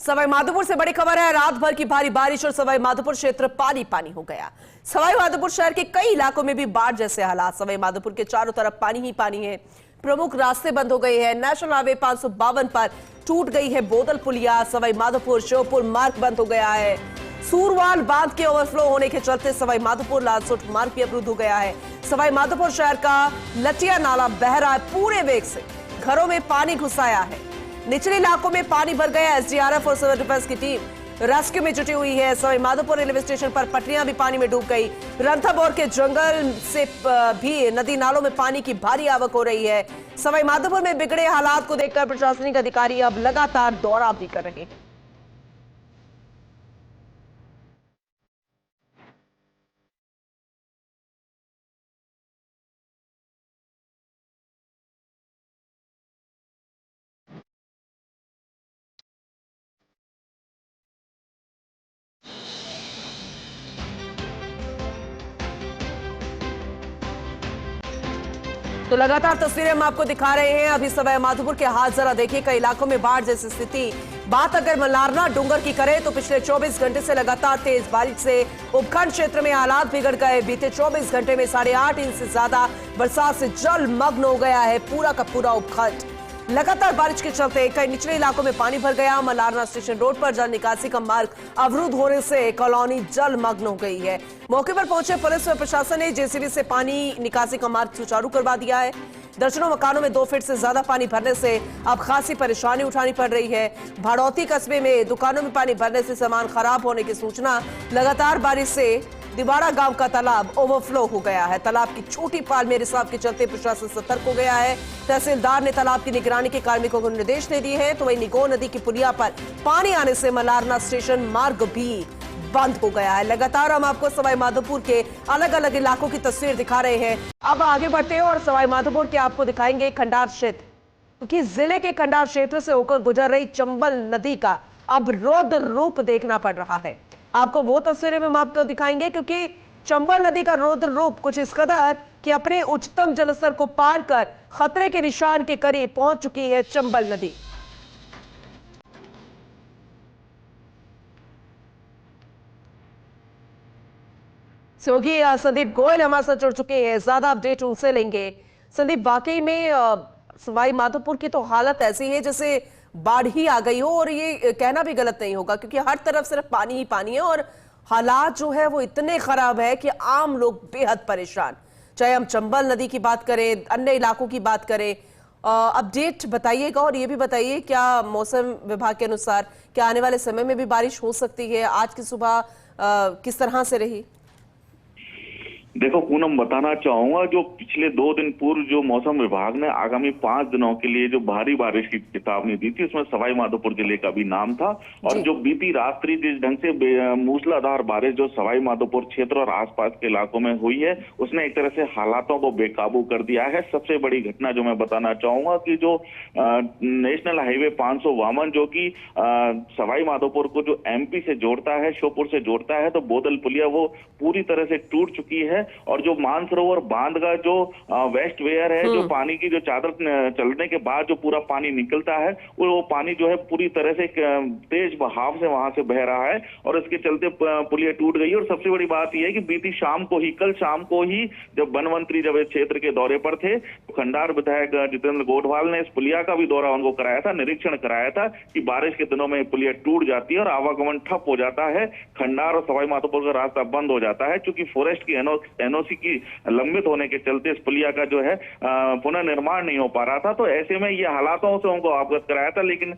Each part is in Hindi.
सवाई माधोपुर से बड़ी खबर है। रात भर की भारी बारिश और सवाई माधोपुर क्षेत्र पानी पानी हो गया। सवाई माधोपुर शहर के कई इलाकों में भी बाढ़ जैसे हालात। सवाई माधोपुर के चारों तरफ पानी ही पानी है। प्रमुख रास्ते बंद हो गए हैं। नेशनल हाईवे 552 पर टूट गई है बोदल पुलिया। सवाई माधोपुर श्योपुर मार्ग बंद हो गया है। सूरवाल बांध के ओवरफ्लो होने के चलते सवाई माधोपुर लालसोट मार्ग भी अवरुद्ध हो गया है। सवाई माधोपुर शहर का लटिया नाला बह रहा है पूरे वेग से। घरों में पानी घुस आया है। निचले इलाकों में पानी भर गया। एसडीआरएफ और सिविल डिफेंस की टीम रेस्क्यू में जुटी हुई है। सवाई माधोपुर रेलवे स्टेशन पर पटरियां भी पानी में डूब गई। रणथंभौर के जंगल से भी नदी नालों में पानी की भारी आवक हो रही है। सवाई माधोपुर में बिगड़े हालात को देखकर प्रशासनिक अधिकारी अब लगातार दौरा भी कर रहे हैं। तो लगातार तस्वीरें हम आपको दिखा रहे हैं। अभी सवाई माधोपुर के हाल जरा देखिए। कई इलाकों में बाढ़ जैसी स्थिति। बात अगर मल्लारना डूंगर की करें तो पिछले 24 घंटे से लगातार तेज बारिश से उपखंड क्षेत्र में हालात बिगड़ गए। बीते 24 घंटे में 8.5 इंच से ज्यादा बरसात से जलमग्न हो गया है पूरा का पूरा उपखंड। लगातार बारिश के चलते कई निचले इलाकों में पानी भर गया। मल्लारना स्टेशन रोड पर जल निकासी का मार्ग अवरुद्ध होने से कॉलोनी जलमग्न हो गई है। मौके पर पहुंचे पुलिस और प्रशासन ने जेसीबी से पानी निकासी का मार्ग सुचारू करवा दिया है। दर्जनों मकानों में 2 फीट से ज्यादा पानी भरने से अब खासी परेशानी उठानी पड़ रही है। भाड़ौती कस्बे में दुकानों में पानी भरने से सामान खराब होने की सूचना। लगातार बारिश से दिवाड़ा गांव का तालाब ओवरफ्लो हो गया है। तालाब की छोटी पाल में रिसाव के चलते प्रशासन सतर्क हो गया है। तहसीलदार ने तालाब की निगरानी के कार्मिकों को निर्देश दे दिए हैं। तो वहीं निगो नदी की पुलिया पर पानी आने से मल्लारना स्टेशन मार्ग भी बंद हो गया है। लगातार हम आपको सवाई माधोपुर के अलग अलग इलाकों की तस्वीर दिखा रहे हैं। अब आगे बढ़ते हैं और सवाई माधोपुर के आपको दिखाएंगे खंडार क्षेत्र, क्योंकि जिले के खंडार क्षेत्र से होकर गुजर रही चंबल नदी का अब रौद्र रूप देखना पड़ रहा है। आपको वो तस्वीरें हम आपको दिखाएंगे, क्योंकि चंबल नदी का रौद्र रूप कुछ इस कदर कि अपने उच्चतम जलस्तर को पार कर खतरे के निशान के करीब पहुंच चुकी है चंबल नदी। सहयोगी संदीप गोयल हमारे साथ जुड़ चुके हैं। ज्यादा अपडेट उनसे लेंगे। संदीप, वाकई में सवाई माधोपुर की तो हालत ऐसी है जैसे बाढ़ ही आ गई हो, और ये कहना भी गलत नहीं होगा क्योंकि हर तरफ सिर्फ पानी ही पानी है और हालात जो है वो इतने खराब है कि आम लोग बेहद परेशान। चाहे हम चंबल नदी की बात करें, अन्य इलाकों की बात करें, अपडेट बताइएगा। और ये भी बताइए, क्या मौसम विभाग के अनुसार क्या आने वाले समय में भी बारिश हो सकती है? आज की सुबह किस तरह से रही? देखो पूनम, बताना चाहूंगा जो पिछले 2 दिन पूर्व जो मौसम विभाग ने आगामी 5 दिनों के लिए जो भारी बारिश की चेतावनी दी थी, उसमें सवाई माधोपुर जिले का भी नाम था। और जो बीती रात्रि जिस ढंग से मूसलाधार बारिश जो सवाई माधोपुर क्षेत्र और आसपास के इलाकों में हुई है, उसने एक तरह से हालातों को बेकाबू कर दिया है। सबसे बड़ी घटना जो मैं बताना चाहूंगा कि जो नेशनल हाईवे 552 जो कि सवाई माधोपुर को जो एमपी से जोड़ता है, श्योपुर से जोड़ता है, तो बोदल पुलिया वो पूरी तरह से टूट चुकी है। और जो मानसरोवर बांध का जो वेस्ट वेयर है, जो पानी की जो चादर चलने के बाद जो पूरा पानी निकलता है, वो पानी जो है पूरी तरह से तेज बहाव से वहां से बह रहा है और इसके चलते पुलिया टूट गई। और सबसे बड़ी बात यह है कि बीती शाम को ही, कल शाम को ही जब वन मंत्री जब इस क्षेत्र के दौरे पर थे, खंडार विधायक जितेंद्र गोठवाल ने इस पुलिया का भी दौरा उनको कराया था, निरीक्षण कराया था कि बारिश के दिनों में पुलिया टूट जाती है और आवागमन ठप हो जाता है। खंडार और सवाई माधोपुर का रास्ता बंद हो जाता है, क्योंकि फॉरेस्ट की एनओसी की लंबित होने के चलते इस पुलिया का जो है पुनर्निर्माण नहीं हो पा रहा था। तो ऐसे में ये हालातों से उनको अवगत कराया था। लेकिन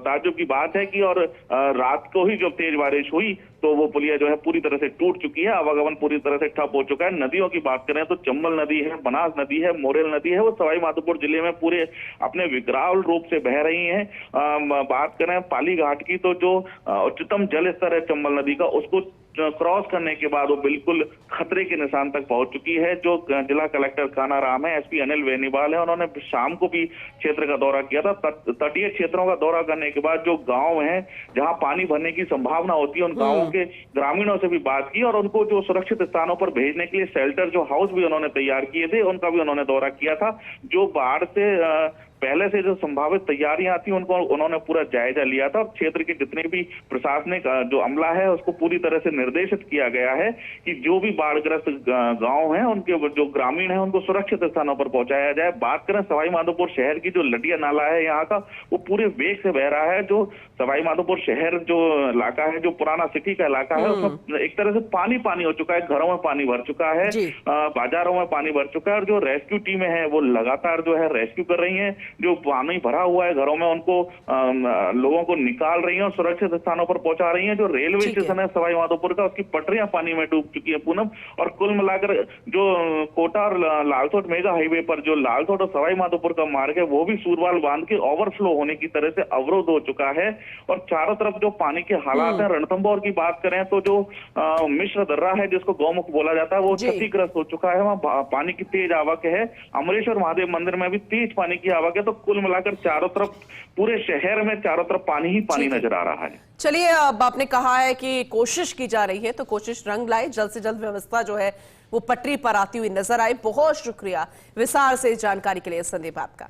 ताज्जुब की बात है कि और रात को ही जब तेज बारिश हुई तो वो पुलिया जो है पूरी तरह से टूट चुकी है, आवागमन पूरी तरह से ठप हो चुका है। नदियों की बात करें तो चंबल नदी है, बनास नदी है, मोरेल नदी है, वो सवाई माधोपुर जिले में पूरे अपने विकराल रूप से बह रही हैं। बात करें पाली घाट की तो जो उच्चतम जल स्तर है चंबल नदी का, उसको क्रॉस करने के बाद वो बिल्कुल खतरे के निशान तक पहुंच चुकी है। जो जिला कलेक्टर कानाराम है, एसपी अनिल बेनीवाल है, उन्होंने शाम को भी क्षेत्र का दौरा किया था। तटीय क्षेत्रों का दौरा करने के बाद जो गांव हैं जहां पानी भरने की संभावना होती है, उन गांवों के ग्रामीणों से भी बात की और उनको जो सुरक्षित स्थानों पर भेजने के लिए शेल्टर जो हाउस भी उन्होंने तैयार किए थे, उनका भी उन्होंने दौरा किया था। जो बाढ़ से पहले से जो संभावित तैयारियां थी उनको उन्होंने पूरा जायजा लिया था और क्षेत्र के जितने भी प्रशासनिक जो अमला है उसको पूरी तरह से निर्देशित किया गया है कि जो भी बाढ़ग्रस्त गांव हैं उनके जो ग्रामीण हैं उनको सुरक्षित स्थानों पर पहुंचाया जाए। बात करें सवाई माधोपुर शहर की, जो लटिया नाला है यहाँ का, वो पूरे वेग से बह रहा है। जो सवाई माधोपुर शहर जो इलाका है, जो पुराना सिटी का इलाका है, उसमें एक तरह से पानी पानी हो चुका है, घरों में पानी भर चुका है, बाजारों में पानी भर चुका है। और जो रेस्क्यू टीमें हैं वो लगातार जो है रेस्क्यू कर रही हैं। जो पानी भरा हुआ है घरों में उनको लोगों को निकाल रही हैं और सुरक्षित स्थानों पर पहुंचा रही हैं। जो रेलवे स्टेशन है सवाई माधोपुर का, उसकी पटरियां पानी में डूब चुकी है पूनम। और कुल मिलाकर जो कोटा और लालसोट मेगा हाईवे पर जो लालसोट और सवाई माधोपुर का मार्ग है वो भी सूरवाल बांध के ओवरफ्लो होने की तरह से अवरोध हो चुका है। और चारों तरफ जो पानी के हालात हैं, रणथंभौर की बात करें तो जो मिश्र दर्रा है जिसको गौमुख बोला जाता है वो क्षतिग्रस्त हो चुका है। वहाँ पानी की तेज आवक है। अमरेश्वर महादेव मंदिर में भी तेज पानी की आवक है। तो कुल मिलाकर चारों तरफ, पूरे शहर में चारों तरफ पानी ही पानी नजर आ रहा है। चलिए, अब आपने कहा है कि कोशिश की जा रही है तो कोशिश रंग लाए, जल्द से जल्द व्यवस्था जो है वो पटरी पर आती हुई नजर आए। बहुत शुक्रिया विस्तार से इस जानकारी के लिए संदीप आपका।